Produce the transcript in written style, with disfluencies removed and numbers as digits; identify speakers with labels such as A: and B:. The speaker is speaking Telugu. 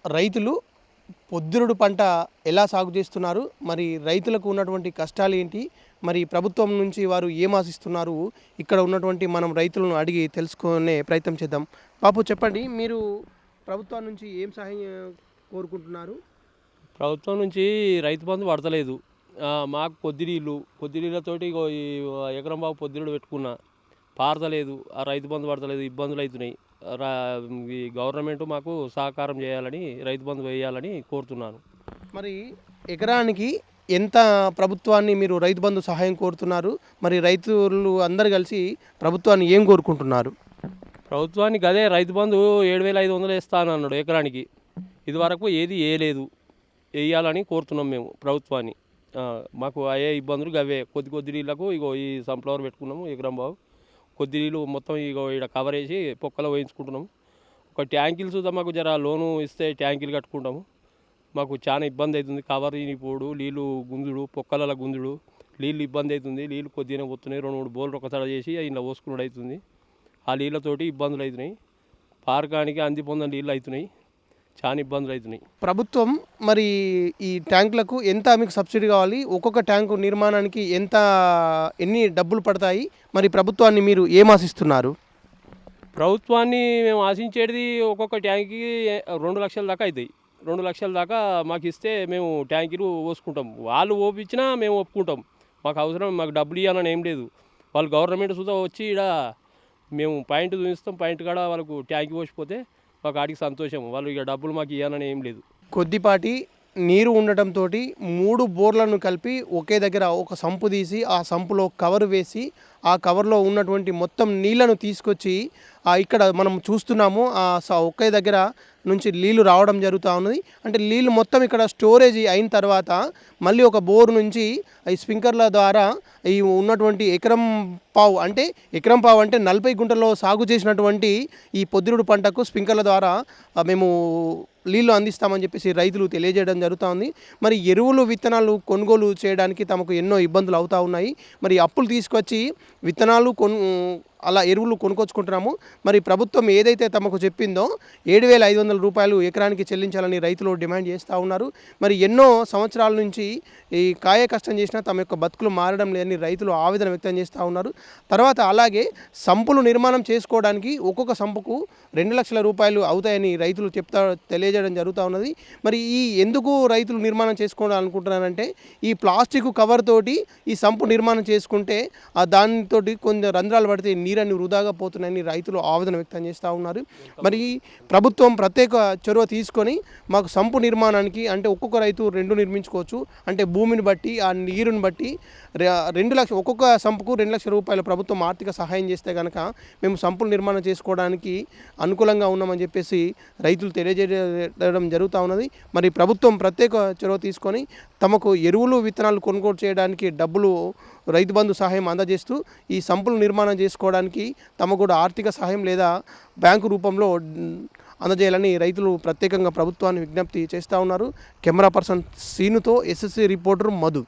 A: రైతులు పొద్దురుడు పంట ఎలా సాగు చేస్తున్నారు, మరి రైతులకు ఉన్నటువంటి కష్టాలు ఏంటి, మరి ప్రభుత్వం నుంచి వారు ఏం ఆశిస్తున్నారు, ఇక్కడ ఉన్నటువంటి మనం రైతులను అడిగి తెలుసుకునే ప్రయత్నం చేద్దాం. బాపు చెప్పండి, మీరు ప్రభుత్వం నుంచి ఏం సహాయం కోరుకుంటున్నారు?
B: ప్రభుత్వం నుంచి రైతు బంధు పడతలేదు. మాకు కొద్ది నీళ్ళతోటి ఇగో ఈ ఎకరం బాగు పొద్దునీళ్ళు పెట్టుకున్నా, పారతలేదు. ఆ రైతు బంధు పడతలేదు, ఇబ్బందులు అవుతున్నాయి. రా ఈ గవర్నమెంట్ మాకు సహకారం చేయాలని, రైతు బంధు వేయాలని కోరుతున్నాను.
A: మరి ఎకరానికి ఎంత ప్రభుత్వాన్ని మీరు రైతు బంధు సహాయం కోరుతున్నారు? మరి రైతులు అందరు కలిసి ప్రభుత్వాన్ని ఏం కోరుకుంటున్నారు?
B: ప్రభుత్వానికి అదే రైతు బంధు 7,500 వేస్తానన్నాడు ఎకరానికి. ఇదివరకు ఏది వేయలేదు, వేయాలని కోరుతున్నాం మేము ప్రభుత్వాన్ని. మాకు అయ్యే ఇబ్బందులు అవే. కొద్ది నీళ్ళకు ఇగో ఈ సన్ఫ్లవర్ పెట్టుకున్నాము ఎకరం బాగు. కొద్ది నీళ్ళు మొత్తం ఇగో ఇక్కడ కవర్ వేసి పొక్కలో వేయించుకుంటున్నాము. ఒక ట్యాంకీలు సుద్ధా మాకు జర లోను ఇస్తే ట్యాంకీలు కట్టుకుంటాము. మాకు చాలా ఇబ్బంది అవుతుంది. కవర్ పోడు, నీళ్ళు గుంజుడు, పొక్కల గుంజుడు, నీళ్ళు ఇబ్బంది అవుతుంది. నీళ్ళు కొద్దిగానే పోతున్నాయి. 2-3 బోర్లు ఒకసారి చేసి ఇలా పోసుకున్నాడు అవుతుంది. ఆ నీళ్ళతోటి ఇబ్బందులు అవుతున్నాయి. పారకానికి అంది పొందని నీళ్ళు అవుతున్నాయి. చాలా ఇబ్బందులు అవుతున్నాయి.
A: ప్రభుత్వం మరి ఈ ట్యాంకులకు ఎంత మీకు సబ్సిడీ కావాలి, ఒక్కొక్క ట్యాంకు నిర్మాణానికి ఎన్ని డబ్బులు పడతాయి, మరి ప్రభుత్వాన్ని మీరు ఏం ఆశిస్తున్నారు?
B: ప్రభుత్వాన్ని మేము ఆశించేది ఒక్కొక్క ట్యాంక్కి 2 లక్షల దాకా అవుతాయి. 2 లక్షల దాకా మాకు ఇస్తే మేము ట్యాంకీలు పోసుకుంటాం. వాళ్ళు ఓపించినా మేము ఒప్పుకుంటాం. మాకు అవసరం, మాకు డబ్బులు ఇవ్వాలని ఏం లేదు. వాళ్ళు గవర్నమెంట్ సుధా వచ్చి ఇక్కడ మేము పాయింట్ చూపిస్తాం, పాయింట్ కాడ వాళ్ళకు ట్యాంక్ పోసిపోతే మాకు ఆడికి సంతోషం. వాళ్ళు ఇక డబ్బులు మాకు ఇవ్వాలని ఏం లేదు.
A: కొద్దిపాటి నీరు ఉండటంతో 3 బోర్లను కలిపి ఒకే దగ్గర ఒక సంపు తీసి ఆ సంపులో కవర్ వేసి ఆ కవర్లో ఉన్నటువంటి మొత్తం నీళ్లను తీసుకొచ్చి ఇక్కడ మనం చూస్తున్నాము ఒకే దగ్గర నుంచి నీళ్లు రావడం జరుగుతూ ఉన్నది. అంటే నీళ్ళు మొత్తం ఇక్కడ స్టోరేజ్ అయిన తర్వాత మళ్ళీ ఒక బోర్ నుంచి ఈ స్ప్రింక్లర్ల ద్వారా ఈ ఉన్నటువంటి ఎకరం పావు అంటే 40 గుంటల్లో సాగు చేసినటువంటి ఈ పొద్దురుడు పంటకు స్ప్రింక్లర్ల ద్వారా మేము నీళ్లు అందిస్తామని చెప్పేసి రైతులు తెలియజేయడం జరుగుతుంది. మరి ఎరువులు విత్తనాలు కొనుగోలు చేయడానికి తమకు ఎన్నో ఇబ్బందులు అవుతూ ఉన్నాయి. మరి అప్పులు తీసుకొచ్చి విత్తనాలు అలా ఎరువులు కొనుక్కొచ్చుకుంటున్నాము. మరి ప్రభుత్వం ఏదైతే తమకు చెప్పిందో 7,500 రూపాయలు ఎకరానికి చెల్లించాలని రైతులు డిమాండ్ చేస్తూ ఉన్నారు. మరి ఎన్నో సంవత్సరాల నుంచి ఈ కాయ కష్టం చేసినా తమ యొక్క బతుకులు మారడం లేదని రైతులు ఆవేదన వ్యక్తం చేస్తూ ఉన్నారు. తర్వాత అలాగే సంపులు నిర్మాణం చేసుకోవడానికి ఒక్కొక్క సంపుకు 2 లక్షల రూపాయలు అవుతాయని రైతులు తెలియజేయడం జరుగుతూ ఉన్నది. మరి ఎందుకు రైతులు నిర్మాణం చేసుకోవాలనుకుంటున్నారంటే ఈ ప్లాస్టిక్ కవర్ తోటి ఈ సంపు నిర్మాణం చేసుకుంటే దానితో కొంచెం రంధ్రాలు పడితే నీరన్ని వృధాగా పోతున్నాయని రైతులు ఆవేదన వ్యక్తం చేస్తూ ఉన్నారు. మరి ప్రభుత్వం ప్రత్యేక చొరవ తీసుకొని మాకు సంపు నిర్మాణానికి అంటే ఒక్కొక్క రైతు 2 నిర్మించుకోవచ్చు. అంటే భూమిని బట్టి ఆ నీరుని బట్టి 2 లక్షలు ఒక్కొక్క సంపుకు 2 లక్షల రూపాయలు ప్రభుత్వం ఆర్థిక సహాయం చేస్తే కనుక మేము సంపులు నిర్మాణం చేసుకోవడానికి అనుకూలంగా ఉన్నామని చెప్పేసి రైతులు తెలియజేయడం జరుగుతూ ఉన్నది. మరి ప్రభుత్వం ప్రత్యేక చొరవ తీసుకొని తమకు ఎరువులు విత్తనాలు కొనుగోలు చేయడానికి డబ్బులు రైతు బంధు సహాయం అందజేస్తూ ఈ సంపులు నిర్మాణం చేసుకోవడానికి తమకు కూడా ఆర్థిక సహాయం లేదా బ్యాంకు రూపంలో అందజేయాలని రైతులు ప్రత్యేకంగా ప్రభుత్వాన్ని విజ్ఞప్తి చేస్తూ ఉన్నారు. కెమెరా పర్సన్ సీనుతో SSC రిపోర్టర్ మధు.